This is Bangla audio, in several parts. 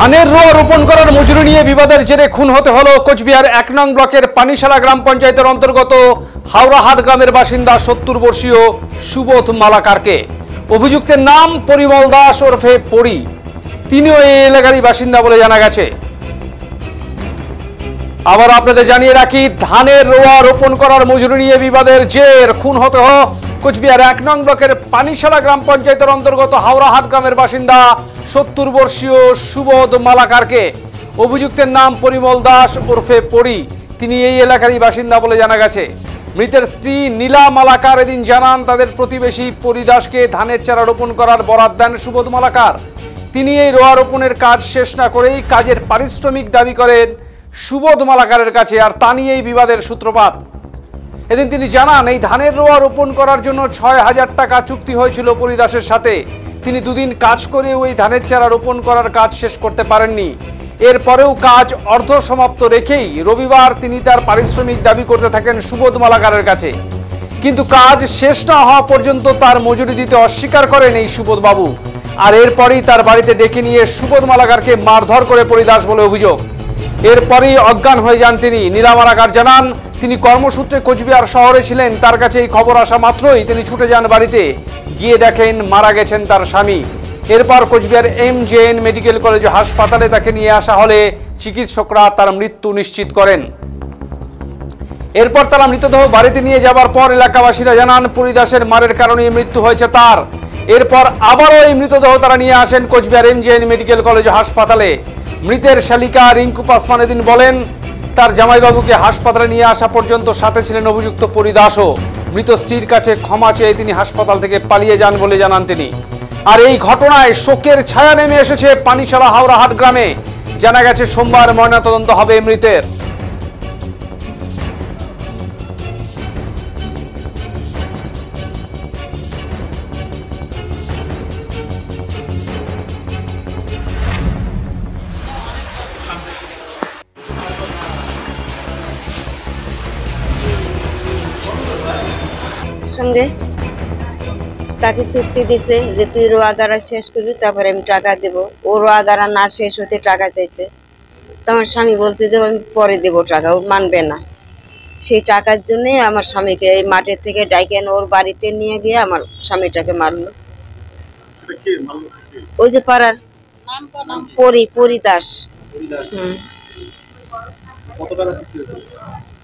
ধানের রোয়া রোপণ করার মজুরি নিয়ে বিবাদের জেরে খুন হতে হলো কোচবিহার ১ নং ব্লকের পানিশালা গ্রাম পঞ্চায়েতের অন্তর্গত হাওড়াহাট গ্রামের বাসিন্দা ৭০ বর্ষীয় সুবোধ মালাকারকে। অভিযুক্তের নাম পরিমল দাস ওরফে পরি। তিনিও এই এলাকারই বাসিন্দা বলে জানা গেছে। আবার আপনাদের জানিয়ে রাখি, ধানের রোয়া রোপণ করার মজুরি নিয়ে বিবাদের জের খুন হতে হলো কোচবিহার ১ নং ব্লকের পানিশালা গ্রাম পঞ্চায়েতের অন্তর্গত হাওড়াহাট গ্রামের বাসিন্দা ৭০ বর্ষীয় সুবোধ মালাকারকে। অভিযুক্তের নাম পরিমল দাস ওরফে পরি। তিনি এই এলাকারই বাসিন্দা বলে জানা গেছে। মৃতের স্ত্রী নীলা মালাকার এদিন জানান, তাদের প্রতিবেশী পরি দাসকে ধানের চারা রোপণ করার বরাত দেন সুবোধ মালাকার। তিনি এই রোয়া রোপণের কাজ শেষ না করেই কাজের পারিশ্রমিক দাবি করেন সুবোধ মালাকারের কাছে, আর তা নিয়েই বিবাদের সূত্রপাত। এদিন তিনি জানান, এই ধানের রোয়া রোপণ করার জন্য ৬,০০০ টাকা চুক্তি হয়েছিল পরিদাসের সাথে। তিনি দুদিন কাজ করে ওই ধানের চারা রোপণ করার কাজ শেষ করতে পারেননি। এরপরেও কাজ অর্ধ সমাপ্ত রেখেই রবিবার তিনি তার পারিশ্রমিক দাবি করতে থাকেন সুবোধ মালাকারের কাছে। কিন্তু কাজ শেষ না হওয়া পর্যন্ত তার মজুরি দিতে অস্বীকার করেন এই সুবোধ বাবু। আর এরপরেই তার বাড়িতে ডেকে নিয়ে সুবোধ মালাকারকে মারধর করে পরিদাস বলে অভিযোগ। এরপরেই অজ্ঞান হয়ে যান তিনি। নীলা মালাকার জানান, তিনি কর্মসূত্রে কোচবিহার শহরে ছিলেন। তার কাছে এই খবর আসা মাত্রই তিনি ছুটে যান বাড়িতে, গিয়ে দেখেন মারা গেছেন তার স্বামী। এরপর কোচবিহার MJN মেডিকেল কলেজ হাসপাতালে তাকে নিয়ে আসা হলে চিকিৎসকরা তার মৃত্যু নিশ্চিত করেন। এরপর তারা মৃতদেহ বাড়িতে নিয়ে যাবার পর এলাকাবাসীরা জানান, পরিদাসের মারের কারণে মৃত্যু হয়েছে তার। এরপর আবারও এই মৃতদেহ তারা নিয়ে আসেন কোচবিহার MJN মেডিকেল কলেজ হাসপাতালে। মৃতের শালিকা রিঙ্কু পাসওয়ান এদিন বলেন, তার জামাইবাবুকে হাসপাতালে নিয়ে আসা পর্যন্ত সাথে ছিলেন অভিযুক্ত পরিদাসও। মৃত স্ত্রীর কাছে ক্ষমা চেয়ে তিনি হাসপাতাল থেকে পালিয়ে যান বলে জানান তিনি। আর এই ঘটনায় শোকের ছায়া নেমে এসেছে পানিশালা হাওড়াহাট গ্রামে। জানা গেছে সোমবার ময়নাতদন্ত হবে মৃতের। সঙ্গে তাকে চুক্তি দিছে যে তুই রোয়া গাড়া শেষ করবি, তারপরে আমি টাকা দেব। ও রোয়া গাড়া না শেষ হতে টাকা চাইছে। তোমার স্বামী বলছে যে আমি পরে দেব টাকা, ও মানবে না। সেই টাকার জন্যই আমার স্বামীকে এই মাঠের থেকে ডাইকে ওর বাড়িতে নিয়ে গিয়ে আমার স্বামীটাকে মারলো। ওই যে পাড়ার পরি দাস।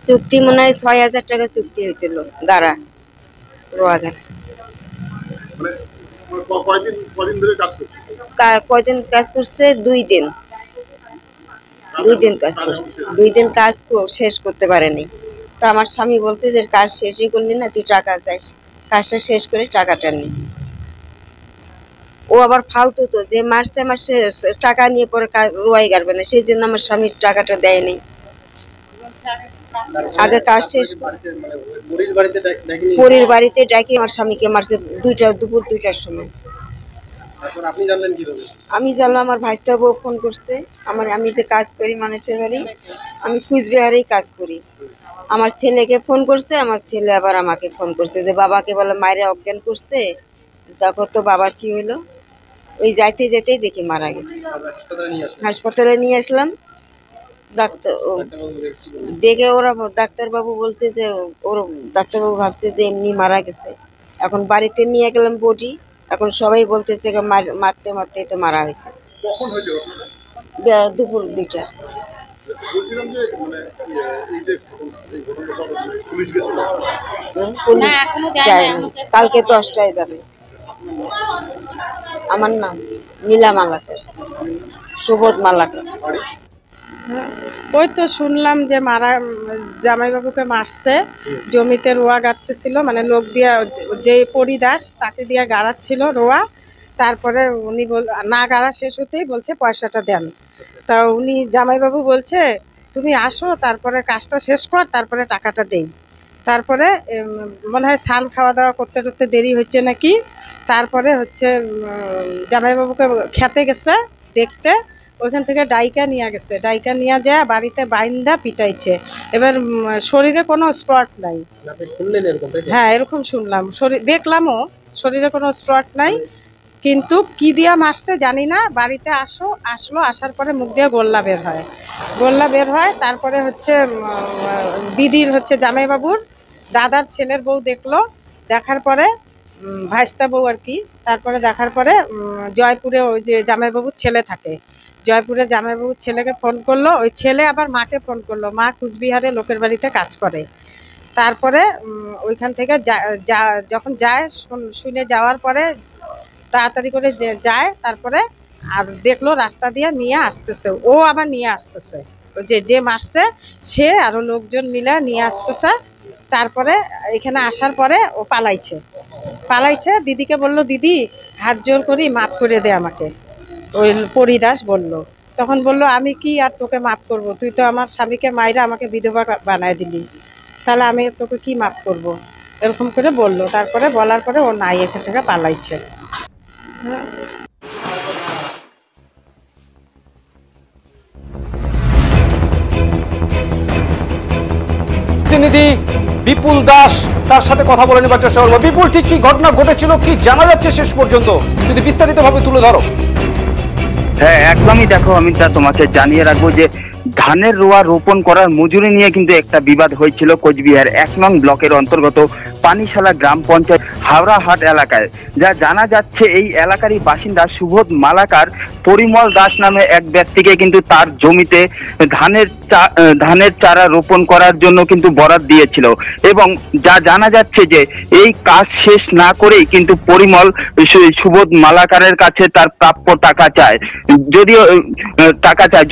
চুক্তি মনে হয় ৬,০০০ টাকা চুক্তি হয়েছিল গাড়া, রোয়া গাড়া। কয়দিন কাজ করছে? ২ দিন কাজ করছে। ২ দিন কাজ শেষ করতে পারেনি। তো আমার স্বামী বলছে যে কাজ শেষই করলি না, তুই টাকা চাইস, কাজটা শেষ করে টাকাটা নি। ও আবার ফালতু, তো যে মারছে আমার টাকা নিয়ে পরে রোয়াই গাড়বে না, সেই জন্য আমার স্বামীর টাকাটা দেয়নি। আগে কাজ শেষ পরির বাড়িতে ডাকি আমার স্বামীকে মারছে দুপুর ২টার সময়। আমি জানলাম, আমার ভাইস্তা বউ ফোন করছে। আমি যে কাজ করি মানুষের বাড়ি, আমি কুচবিহারেই কাজ করি। আমার ছেলেকে ফোন করছে, আমার ছেলে আবার আমাকে ফোন করছে যে বাবাকে বলে মায়েরা অজ্ঞান করছে, দেখো তো বাবার কি হলো। ওই যাইতে যেতেই দেখি মারা গেছে। হাসপাতালে নিয়ে আসলাম। ডাক্তার দেখে ওরা ডাক্তারবাবু বলছে যে ডাক্তারবাবু ভাবছে যে এমনি মারা গেছে। এখন বাড়িতে নিয়ে গেলাম বডি। এখন সবাই বলতেছে মারতে মারতে তো মারা হয়েছে। দুপুর ২টা। কালকে 10টায় যাবে। আমার নাম নীলা মালাকার, সুবোধ মালাকার। ওই তো শুনলাম যে জামাইবাবুকে মারছে, জমিতে রোয়া গাড়তেছিল, মানে লোক দিয়া যে পরিদাস তাকে দিয়া গাড়াচ্ছিল রোয়া। তারপরে উনি না গাড়া শেষ হতেই বলছে পয়সাটা দেন। তা উনি জামাইবাবু বলছে তুমি আসো, তারপরে কাজটা শেষ কর, তারপরে টাকাটা দেই। তারপরে মনে হয় স্নান খাওয়া দাওয়া করতে করতে দেরি হচ্ছে নাকি। তারপরে হচ্ছে জামাইবাবুকে খেতে গেছে দেখতে, ওইখান থেকে ডাইকা নিয়ে গেছে। ডাইকা নিয়ে যায় বাড়িতে বাইন্দা পিটাইছে। এবার শরীরে কোনো স্পট নাই। হ্যাঁ, এরকম শুনলাম, দেখলামও শরীরে কোনো স্পট নাই। কিন্তু কি দিয়া মারছে জানি না। বাড়িতে আসলো, আসার পরে মুখ দিয়ে গোল্লা বের হয়। তারপরে হচ্ছে দিদির হচ্ছে জামাইবাবুর দাদার ছেলের বউ দেখলো, দেখার পরে ভাইস্তা বউ আর কি, তারপরে দেখার পরে জয়পুরে ওই যে জামাইবাবুর ছেলে থাকে, জয়পুরে জামাইবাবুর ছেলেকে ফোন করলো, ওই ছেলে আবার মাকে ফোন করলো, মা কুচবিহারে লোকের বাড়িতে কাজ করে। তারপরে ওইখান থেকে যখন যায়, শুনে যাওয়ার পরে তাড়াতাড়ি করে যায়, তারপরে আর দেখলো রাস্তা দিয়ে নিয়ে আসতেছে, ও আবার নিয়ে আসতেছে, যে মারছে সে আরো লোকজন মিলে নিয়ে আসতেছে। তারপরে এখানে আসার পরে ও পালাইছে। দিদিকে বলল, দিদি হাত জোর করি মাফ করে দে আমাকে, ওই পরিদাস বলল। তখন বলল, আমি কি আর তোকে মাফ করব, তুই তো আমার স্বামীকে মাইরা আমাকে বিধবা বানায় দিলি, তাহলে আমি তোকে কি মাফ করব, এরকম করে বলল। তারপরে বলার পরে ও নাই, এখান থেকে পালাইছে। প্রতিনিধি বিপুল দাস তার সাথে কথা বলে নেবার চেষ্টা করবো। বিপুল, ঠিক কি ঘটনা ঘটেছিল, কি জানা যাচ্ছে শেষ পর্যন্ত, যদি বিস্তারিতভাবে তুলে ধরো। হ্যাঁ, একদমই। দেখো অমিতা, তোমাকে জানিয়ে রাখবো যে ধানের রোয়া রোপণ করার মজুরি নিয়ে কিন্তু একটা বিবাদ হয়েছিল কোচবিহার 1 নং ব্লকের অন্তর্গত পানিশালা গ্রাম পঞ্চায়েত হাওড়া হাট এলাকায়। যা জানা যাচ্ছে, এই এলাকারই বাসিন্দা সুবোধ মালাকার পরিমল দাস নামে এক ব্যক্তিকে কিন্তু তার জমিতে ধানের চারা রোপণ করার জন্য কিন্তু বরাদ দিয়েছিল, এবং যা জানা যাচ্ছে যে এই কাজ শেষ না করেই কিন্তু পরিমল সুবোধ মালাকারের কাছে তার প্রাপ্য টাকা চায়।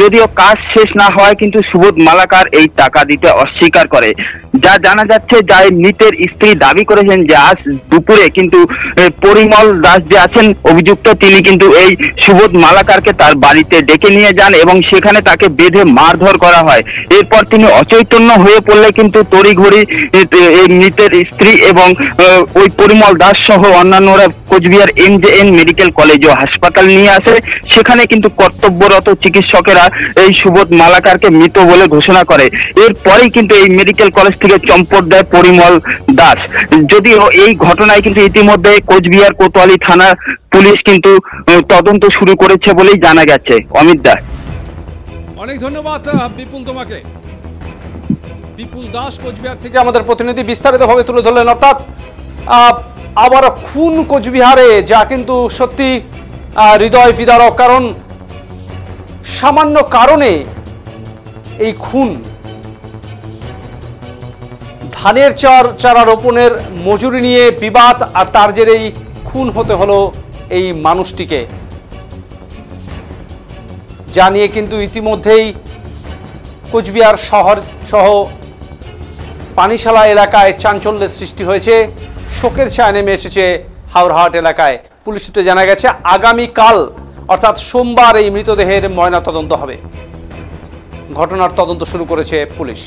যদিও কাজ শেষ না হয় কিন্তু সুবোধ মালাকার এই টাকা দিতে অস্বীকার করে। যা জানা যাচ্ছে, যাই মৃতের স্ত্রী দাবি করেছেন যে আজ দুপুরে কিন্তু পরিমল দাস যে আছেন অভিযুক্ত, তিনি কিন্তু এই সুবোধ মালাকারকে তার বাড়িতে ডেকে নিয়ে যান এবং সেখানে তাকে বেঁধে মারধর করা হয়। এরপর তিনি অচৈতন্য হয়ে পড়লে কিন্তু তড়িঘড়ি এই মৃতের স্ত্রী এবং ওই পরিমল দাস সহ অন্যান্যরা কোচবিহার MJN মেডিকেল কলেজ ও হাসপাতাল নিয়ে আসে। সেখানে কিন্তু কর্তব্যরত চিকিৎসকেরা এই সুবোধ মালাকারকে মৃত বলে ঘোষণা করে। এরপরেই কিন্তু এই মেডিকেল কলেজ থেকে চম্পট দেয় পরিমল দাস। যদিও এই ঘটনায় কিন্তু ইতিমধ্যে কোচবিহার কোতোয়ালি থানা পুলিশ কিন্তু তদন্ত শুরু করেছে বলেই জানা গেছে। অমিত দা, অনেক ধন্যবাদ বিপুল তোমাকে। বিপুল দাস কোচবিহার থেকে আমাদের প্রতিনিধি বিস্তারিতভাবে তুলে ধরলেন। অর্থাৎ আবার খুন কোচবিহারে, যা কিন্তু সত্যি হৃদয় বিদারক, কারণ সামান্য কারণে এই খুন। ধানের চারা রোপণের মজুরি নিয়ে বিবাদ, আর তার জেরেই খুন হতে হলো এই মানুষটিকে, যা নিয়ে কিন্তু ইতিমধ্যেই কোচবিহার শহর সহ পানিশালা এলাকায় চাঞ্চল্যের সৃষ্টি হয়েছে। শোকের ছায়া নেমে এসেছে হাওড়াহাট এলাকায়। পুলিশ সূত্রে জানা গেছে, আগামীকাল অর্থাৎ সোমবার এই মৃতদেহের ময়নাতদন্ত হবে। ঘটনার তদন্ত শুরু করেছে পুলিশ।